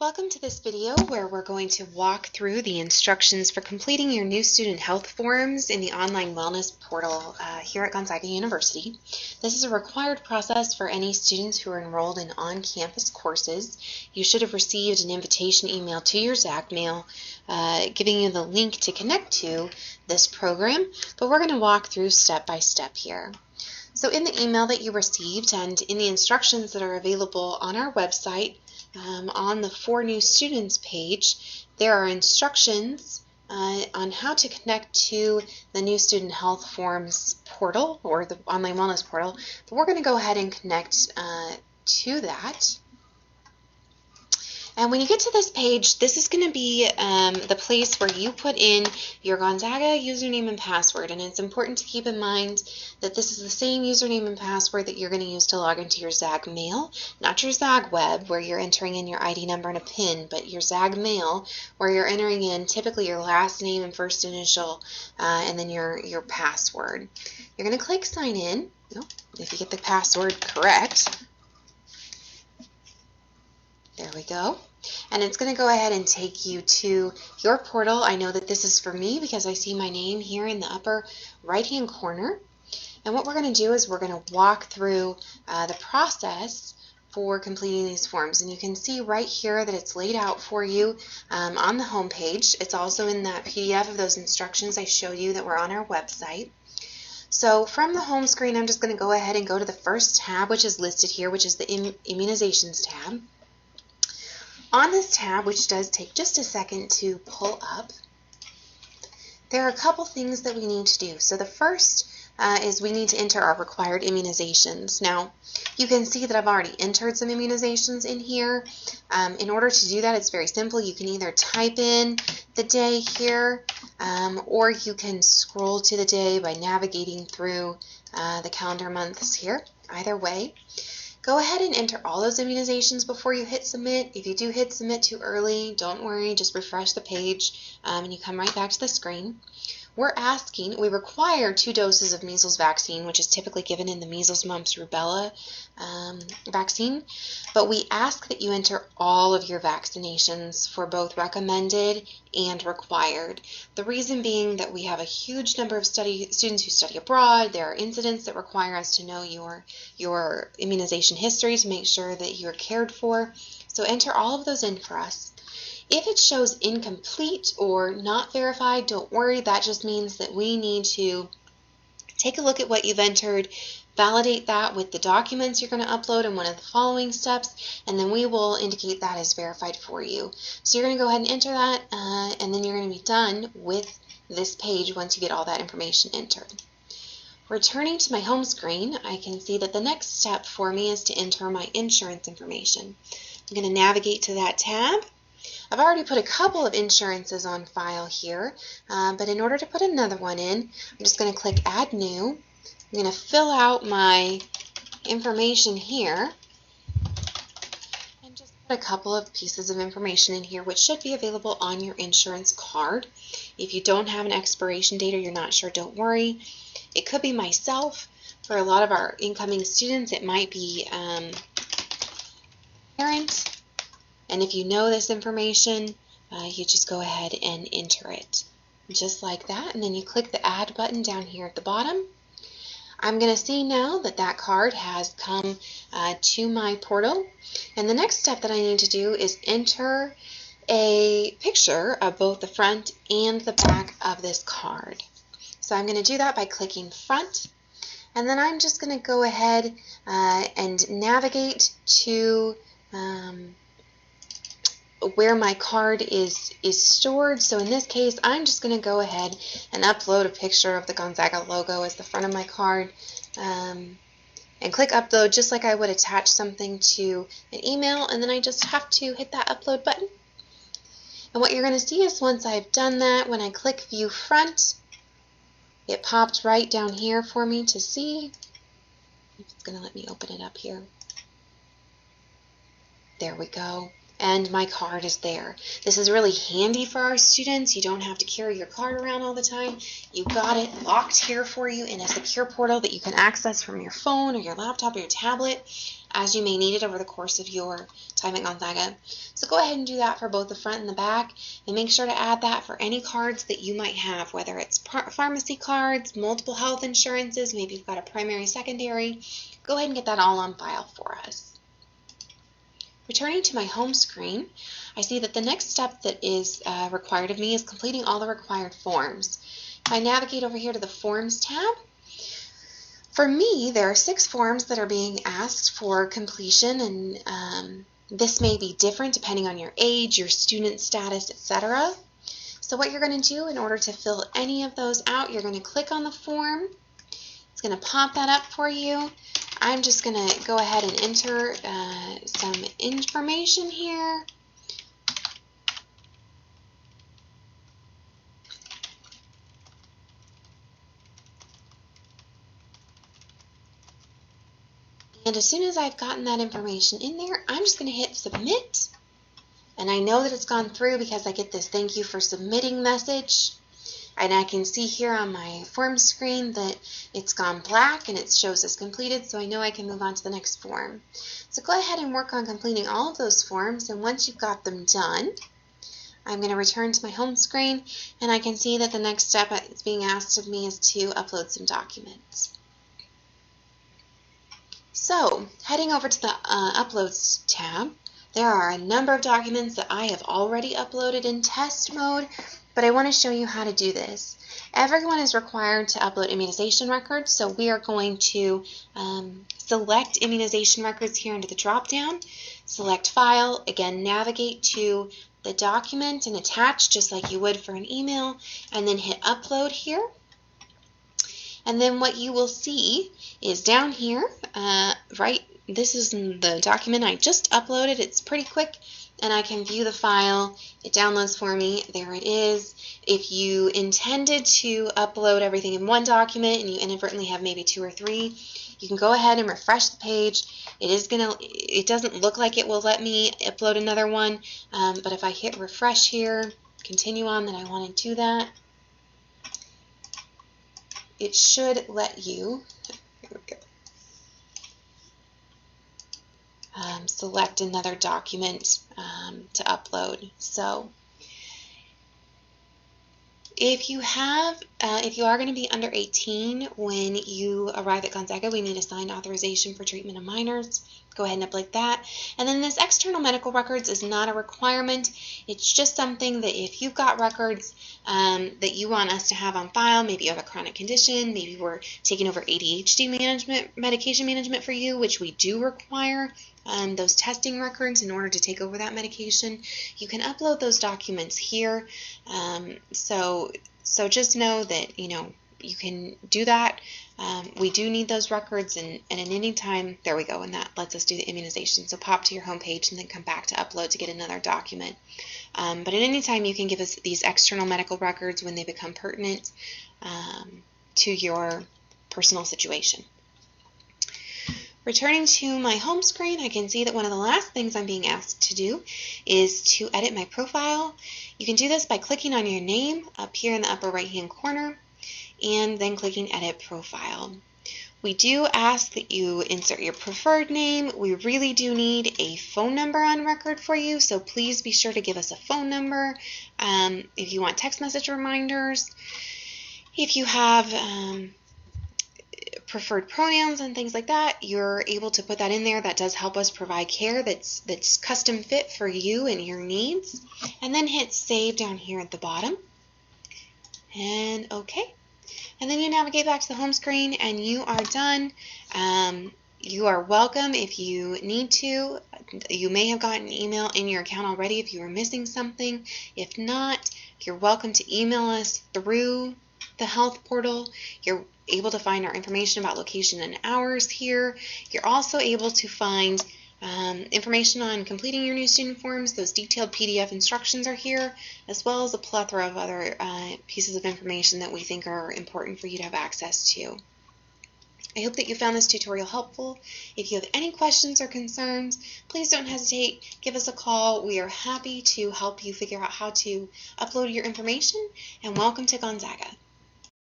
Welcome to this video where we're going to walk through the instructions for completing your new student health forms in the online wellness portal here at Gonzaga University. This is a required process for any students who are enrolled in on-campus courses. You should have received an invitation email to your Zag mail giving you the link to connect to this program, but we're going to walk through step by step here. So in the email that you received and in the instructions that are available on our website, on the For New Students page, there are instructions on how to connect to the New Student Health Forms portal or the Online Wellness portal, but we're going to go ahead and connect to that. And when you get to this page, this is going to be the place where you put in your Gonzaga username and password. And it's important to keep in mind that this is the same username and password that you're going to use to log into your Zag mail, not your Zag web where you're entering in your ID number and a PIN, but your Zag mail where you're entering in typically your last name and first initial and then your password. You're going to click sign in. If you get the password correct. There we go. And it's going to go ahead and take you to your portal. I know that this is for me because I see my name here in the upper right-hand corner. And what we're going to do is we're going to walk through the process for completing these forms. And you can see right here that it's laid out for you on the home page. It's also in that PDF of those instructions I showed you that were on our website. So from the home screen, I'm just going to go ahead and go to the first tab, which is listed here, which is the Immunizations tab. On this tab, which does take just a second to pull up, there are a couple things that we need to do. So the first is we need to enter our required immunizations. Now, you can see that I've already entered some immunizations in here. In order to do that, it's very simple. You can either type in the day here, or you can scroll to the day by navigating through the calendar months here. Either way. Go ahead and enter all those immunizations before you hit submit. If you do hit submit too early, don't worry, just refresh the page and you come right back to the screen. We require 2 doses of measles vaccine, which is typically given in the measles, mumps, rubella vaccine, but we ask that you enter all of your vaccinations for both recommended and required. The reason being that we have a huge number of students who study abroad. There are incidents that require us to know your immunization history to make sure that you're cared for. So enter all of those in for us. If it shows incomplete or not verified, don't worry. That just means that we need to take a look at what you've entered, validate that with the documents you're going to upload in one of the following steps, and then we will indicate that as verified for you. So you're going to go ahead and enter that, and then you're going to be done with this page once you get all that information entered. Returning to my home screen, I can see that the next step for me is to enter my insurance information. I'm going to navigate to that tab. I've already put a couple of insurances on file here, but in order to put another one in, I'm just going to click Add New. I'm going to fill out my information here and just put a couple of pieces of information in here which should be available on your insurance card. If you don't have an expiration date or you're not sure, don't worry. It could be myself. For a lot of our incoming students, it might be parent. And if you know this information, you just go ahead and enter it. Just like that. And then you click the Add button down here at the bottom. I'm going to see now that that card has come to my portal. And the next step that I need to do is enter a picture of both the front and the back of this card. So I'm going to do that by clicking Front. And then I'm just going to go ahead and navigate to where my card is stored. So in this case, I'm just going to go ahead and upload a picture of the Gonzaga logo as the front of my card and click upload just like I would attach something to an email, and then I just have to hit that upload button. And what you're going to see is once I've done that, when I click view front, it popped right down here for me to see. It's going to let me open it up here. There we go. and my card is there. This is really handy for our students. You don't have to carry your card around all the time. You've got it locked here for you in a secure portal that you can access from your phone or your laptop or your tablet as you may need it over the course of your time at Gonzaga. So go ahead and do that for both the front and the back, and make sure to add that for any cards that you might have, whether it's pharmacy cards, multiple health insurances, maybe you've got a primary, secondary. Go ahead and get that all on file for us. Returning to my home screen, I see that the next step that is required of me is completing all the required forms. If I navigate over here to the Forms tab, for me, there are 6 forms that are being asked for completion, and this may be different depending on your age, your student status, etc. So what you're going to do in order to fill any of those out, you're going to click on the form. It's going to pop that up for you. I'm just going to go ahead and enter some information here. And as soon as I've gotten that information in there, I'm just going to hit submit. And I know that it's gone through because I get this thank you for submitting message. And I can see here on my form screen that it's gone black and it shows as completed, so I know I can move on to the next form. So go ahead and work on completing all of those forms, and once you've got them done, I'm going to return to my home screen, and I can see that the next step that's being asked of me is to upload some documents. So, heading over to the Uploads tab, there are a number of documents that I have already uploaded in test mode, but I want to show you how to do this. Everyone is required to upload immunization records, so we are going to select immunization records here under the drop-down, select File, again navigate to the document and attach just like you would for an email, and then hit Upload here. And then what you will see is down here, this is the document I just uploaded. It's pretty quick, and I can view the file. It downloads for me. There it is. If you intended to upload everything in one document and you inadvertently have maybe 2 or 3, you can go ahead and refresh the page. It doesn't look like it will let me upload another one, but if I hit refresh here, continue on, then I want to do that. It should let you, here we go, select another document to upload. So if you are going to be under 18 when you arrive at Gonzaga, we need a signed authorization for treatment of minors. Go ahead and upload that. And then this external medical records is not a requirement. It's just something that if you've got records that you want us to have on file, maybe you have a chronic condition, maybe we're taking over ADHD medication management for you, which we do require those testing records in order to take over that medication, you can upload those documents here. So just know that, you can do that. We do need those records, and at any time, there we go, and that lets us do the immunization. So pop to your home page and then come back to upload to get another document. But at any time, you can give us these external medical records when they become pertinent to your personal situation. Returning to my home screen, I can see that one of the last things I'm being asked to do is to edit my profile. You can do this by clicking on your name up here in the upper right-hand corner, and then clicking Edit Profile. We do ask that you insert your preferred name. We really do need a phone number on record for you, so please be sure to give us a phone number. If you want text message reminders, if you have preferred pronouns and things like that, you're able to put that in there. That does help us provide care that's custom fit for you and your needs. And then hit Save down here at the bottom. And OK. And then you navigate back to the home screen and you are done. You are welcome if you need to. You may have gotten an email in your account already if you were missing something. If not, you're welcome to email us through the health portal. You're able to find our information about location and hours here. You're also able to find information on completing your new student forms. Those detailed PDF instructions are here, as well as a plethora of other pieces of information that we think are important for you to have access to. I hope that you found this tutorial helpful. If you have any questions or concerns, please don't hesitate. Give us a call. We are happy to help you figure out how to upload your information, and welcome to Gonzaga.